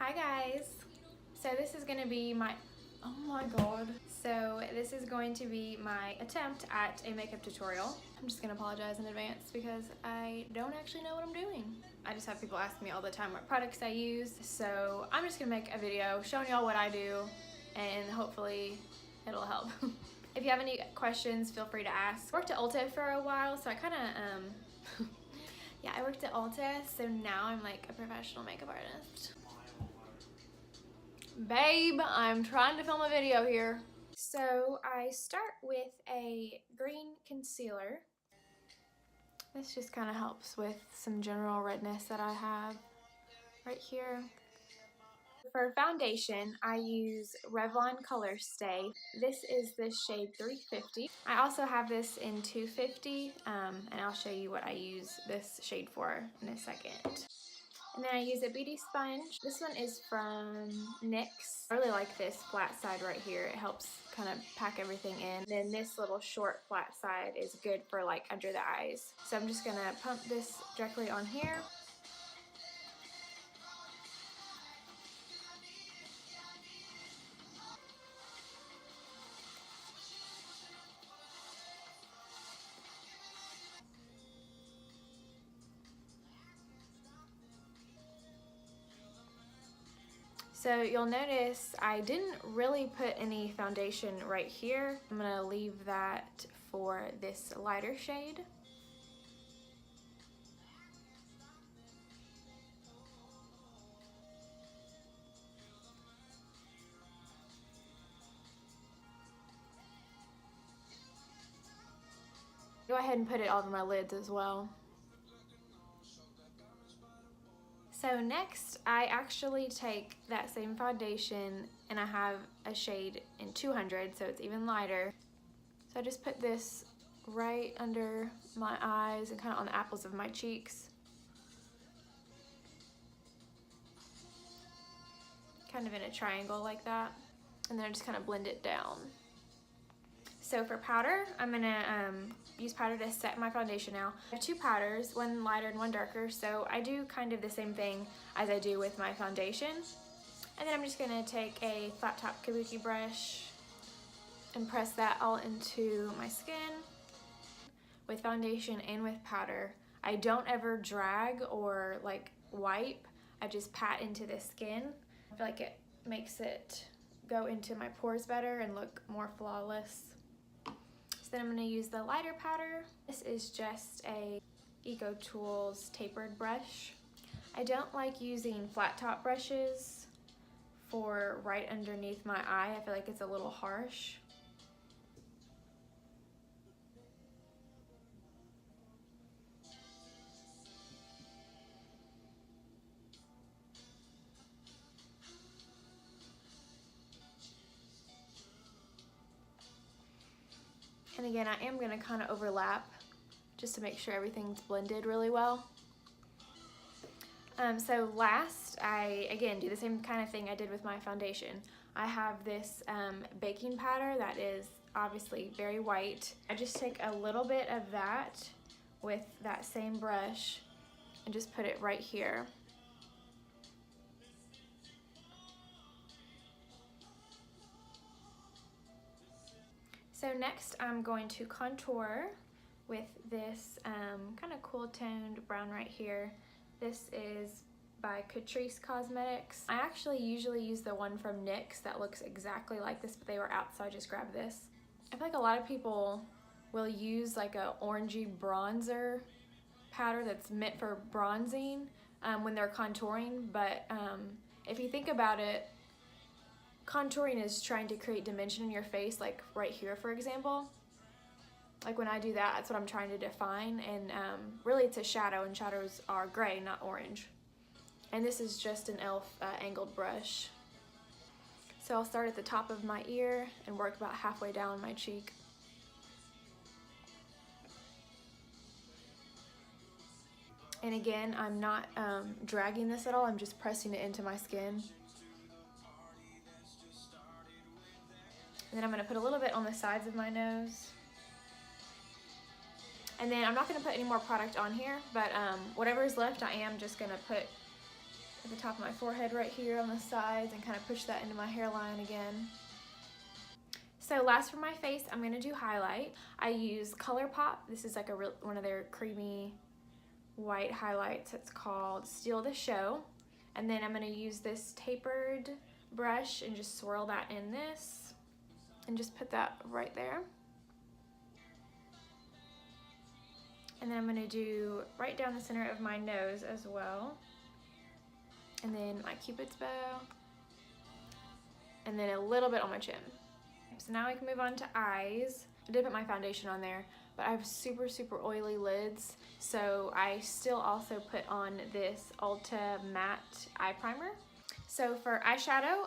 Hi guys. So this is going to be my, oh my god. So this is going to be my attempt at a makeup tutorial. I'm just going to apologize in advance because I don't actually know what I'm doing. I just have people ask me all the time what products I use. So I'm just going to make a video showing y'all what I do and hopefully it'll help. If you have any questions, feel free to ask. I worked at Ulta for a while, so I kind of, yeah, I worked at Ulta, so now I'm like a professional makeup artist. Babe, I'm trying to film a video here. So I start with a green concealer. This just kind of helps with some general redness that I have right here. For foundation, I use Revlon Color Stay. This is the shade 350. I also have this in 250, and I'll show you what I use this shade for in a second. And then I use a beauty sponge. This one is from NYX. I really like this flat side right here. It helps kind of pack everything in. Then this little short flat side is good for like under the eyes. So I'm just gonna pump this directly on here. So you'll notice I didn't really put any foundation right here. I'm gonna leave that for this lighter shade. Go ahead and put it all over my lids as well. So next, I actually take that same foundation and I have a shade in 200, so it's even lighter. So I just put this right under my eyes and kind of on the apples of my cheeks. Kind of in a triangle like that. And then I just kind of blend it down. So for powder, I'm gonna use powder to set my foundation now. I have two powders, one lighter and one darker, so I do kind of the same thing as I do with my foundation. And then I'm just gonna take a flat top kabuki brush and press that all into my skin. With foundation and with powder, I don't ever drag or like wipe, I just pat into the skin. I feel like it makes it go into my pores better and look more flawless. So then I'm going to use the lighter powder. This is just a Eco Tools tapered brush. I don't like using flat top brushes for right underneath my eye. I feel like it's a little harsh. And again, I am going to kind of overlap just to make sure everything's blended really well. So last, I again do the same kind of thing I did with my foundation. I have this baking powder that is obviously very white. I just take a little bit of that with that same brush and just put it right here. So next I'm going to contour with this kind of cool toned brown right here. This is by Catrice Cosmetics. I actually usually use the one from NYX that looks exactly like this, but they were out, so I just grabbed this. I feel like a lot of people will use like a orangey bronzer powder that's meant for bronzing when they're contouring, but if you think about it, contouring is trying to create dimension in your face, like right here, for example. Like when I do that, that's what I'm trying to define, and really it's a shadow, and shadows are gray, not orange. And this is just an e.l.f. Angled brush. So I'll start at the top of my ear and work about halfway down my cheek. And again, I'm not dragging this at all, I'm just pressing it into my skin. And then I'm going to put a little bit on the sides of my nose. And then I'm not going to put any more product on here, but whatever is left, I am just going to put at the top of my forehead right here on the sides and kind of push that into my hairline again. So last for my face, I'm gonna do highlight. I use ColourPop. This is like one of their creamy white highlights. It's called Steal the Show. And then I'm gonna use this tapered brush and just swirl that in this and just put that right there. And then I'm gonna do right down the center of my nose as well. And then my Cupid's bow. And then a little bit on my chin. So now I can move on to eyes. I did put my foundation on there, but I have super, super oily lids. So I still also put on this Ulta Matte Eye Primer. So for eyeshadow,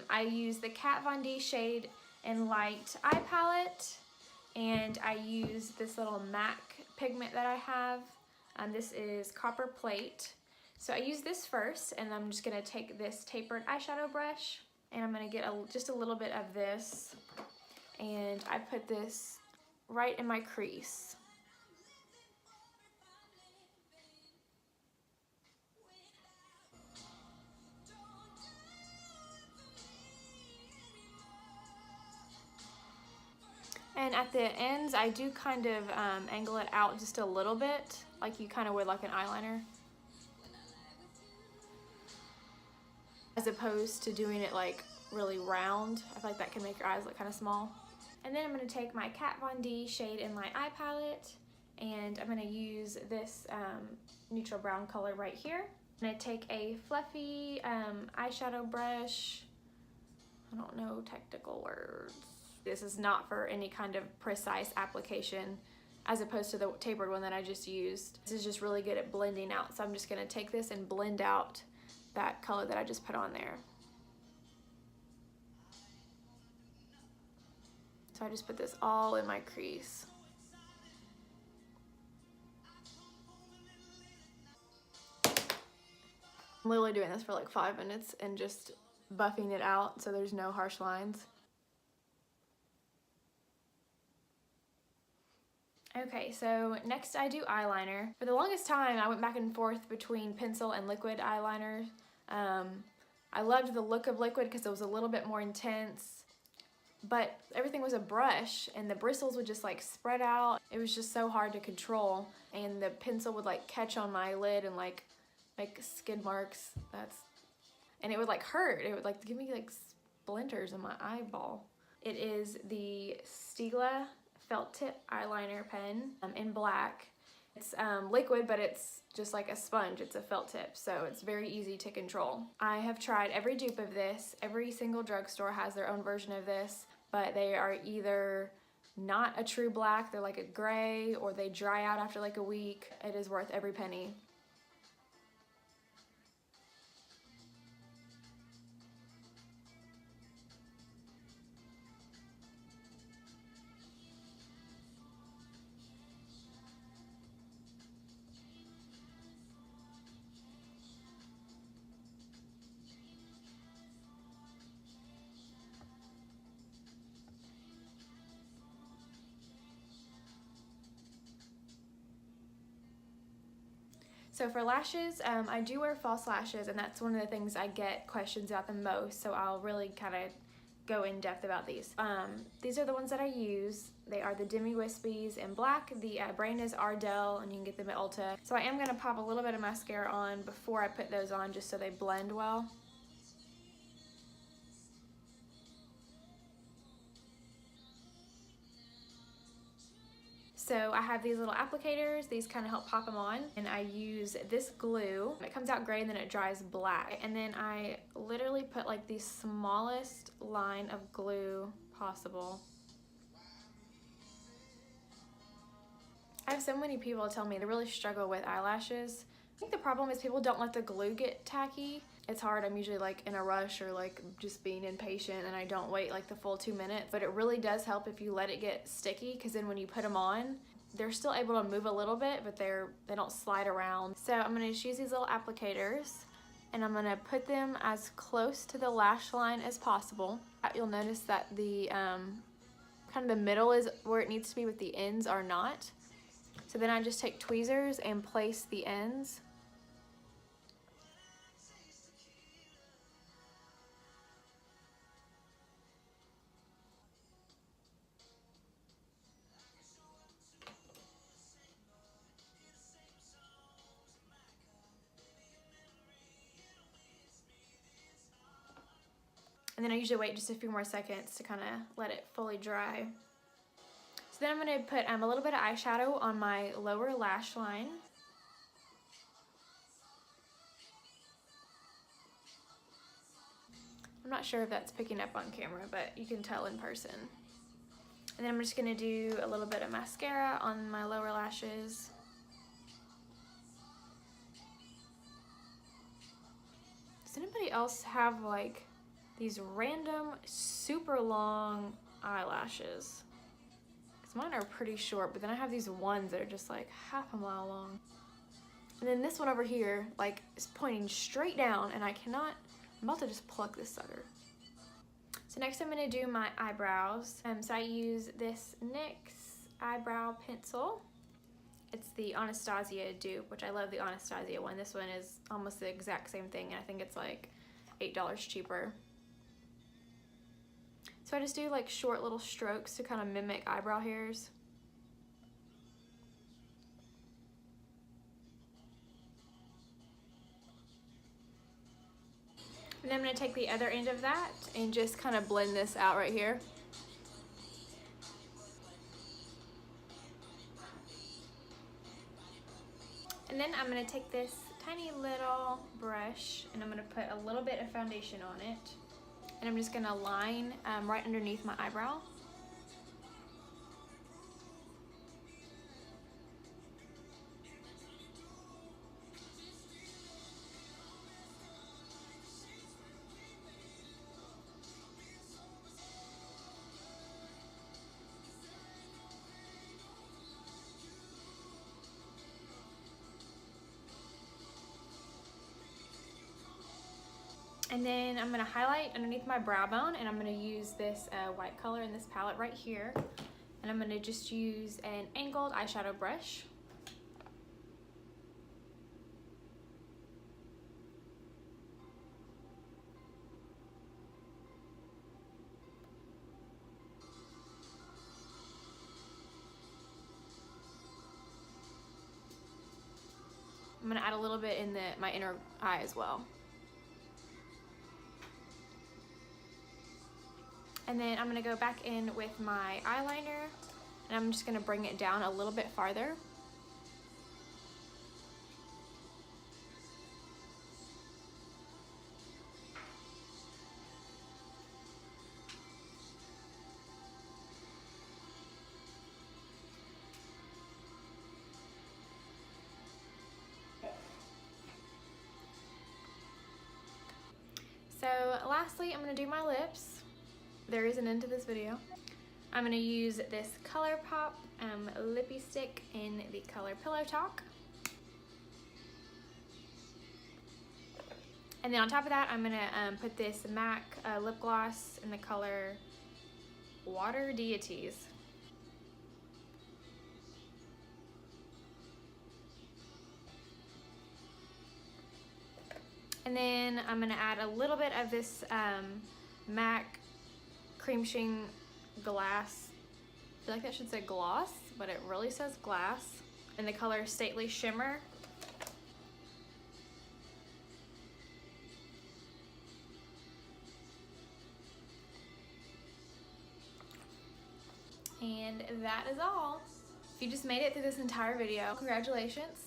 I use the Kat Von D Shade and Light Eye Palette. And I use this little MAC pigment that I have. This is Copper Plate. So I use this first, and I'm just gonna take this tapered eyeshadow brush, and I'm gonna get just a little bit of this, and I put this right in my crease. And at the ends, I do kind of angle it out just a little bit, like you kind of would like an eyeliner. As opposed to doing it like really round. I feel like that can make your eyes look kind of small. And then I'm going to take my Kat Von D Shade and Light Eye Palette, and I'm going to use this neutral brown color right here. I'm going to take a fluffy eyeshadow brush. I don't know technical words. This is not for any kind of precise application as opposed to the tapered one that I just used. This is just really good at blending out. So I'm just going to take this and blend out that color that I just put on there. So I just put this all in my crease. I'm literally doing this for like 5 minutes and just buffing it out so there's no harsh lines. Okay, so next I do eyeliner. For the longest time, I went back and forth between pencil and liquid eyeliner. I loved the look of liquid because it was a little bit more intense, but everything was a brush and the bristles would just like spread out. It was just so hard to control, and the pencil would like catch on my lid and like make skid marks. And it would like hurt. It would like give me like splinters in my eyeball. It is the Stila felt tip eyeliner pen in black. It's liquid, but it's just like a sponge. It's a felt tip, so it's very easy to control. I have tried every dupe of this. Every single drugstore has their own version of this, but they are either not a true black, they're like a gray, or they dry out after like a week. It is worth every penny. So for lashes, I do wear false lashes, and that's one of the things I get questions about the most, so I'll really kind of go in depth about these. These are the ones that I use. They are the Demi Wispies in black. The brand is Ardell, and you can get them at Ulta. So I am going to pop a little bit of mascara on before I put those on, just so they blend well. So I have these little applicators. These kind of help pop them on, and I use this glue. It comes out gray and then it dries black. And then I literally put like the smallest line of glue possible. I have so many people tell me they really struggle with eyelashes. I think the problem is people don't let the glue get tacky. It's hard. I'm usually like in a rush or like just being impatient, and I don't wait like the full 2 minutes. But it really does help if you let it get sticky, because then when you put them on, they're still able to move a little bit, but they don't slide around. So I'm going to just use these little applicators, and I'm going to put them as close to the lash line as possible. You'll notice that the kind of the middle is where it needs to be, but the ends are not. So then I just take tweezers and place the ends. And then I usually wait just a few more seconds to kind of let it fully dry. So then I'm going to put a little bit of eyeshadow on my lower lash line. I'm not sure if that's picking up on camera, but you can tell in person. And then I'm just going to do a little bit of mascara on my lower lashes. Does anybody else have like these random super long eyelashes? Because mine are pretty short, but then I have these ones that are just like half a mile long. And then this one over here like is pointing straight down, and I'm about to just pluck this sucker. So next I'm going to do my eyebrows. So I use this NYX eyebrow pencil. It's the Anastasia dupe, which I love the Anastasia one. This one is almost the exact same thing, and I think it's like $8 cheaper. So I just do like short little strokes to kind of mimic eyebrow hairs. And then I'm going to take the other end of that and just kind of blend this out right here. And then I'm going to take this tiny little brush and I'm going to put a little bit of foundation on it. And I'm just going to line right underneath my eyebrow. And then I'm going to highlight underneath my brow bone, and I'm going to use this white color in this palette right here. And I'm going to just use an angled eyeshadow brush. I'm going to add a little bit in my inner eye as well. And then I'm going to go back in with my eyeliner, and I'm just going to bring it down a little bit farther. So lastly, I'm going to do my lips. There is an end to this video. I'm going to use this ColourPop lippy stick in the color Pillow Talk. And then on top of that, I'm going to put this MAC lip gloss in the color Water Deities. And then I'm going to add a little bit of this MAC Cream Sheen Glass. I feel like that should say gloss, but it really says glass. In the color Stately Shimmer. And that is all. If you just made it through this entire video, congratulations.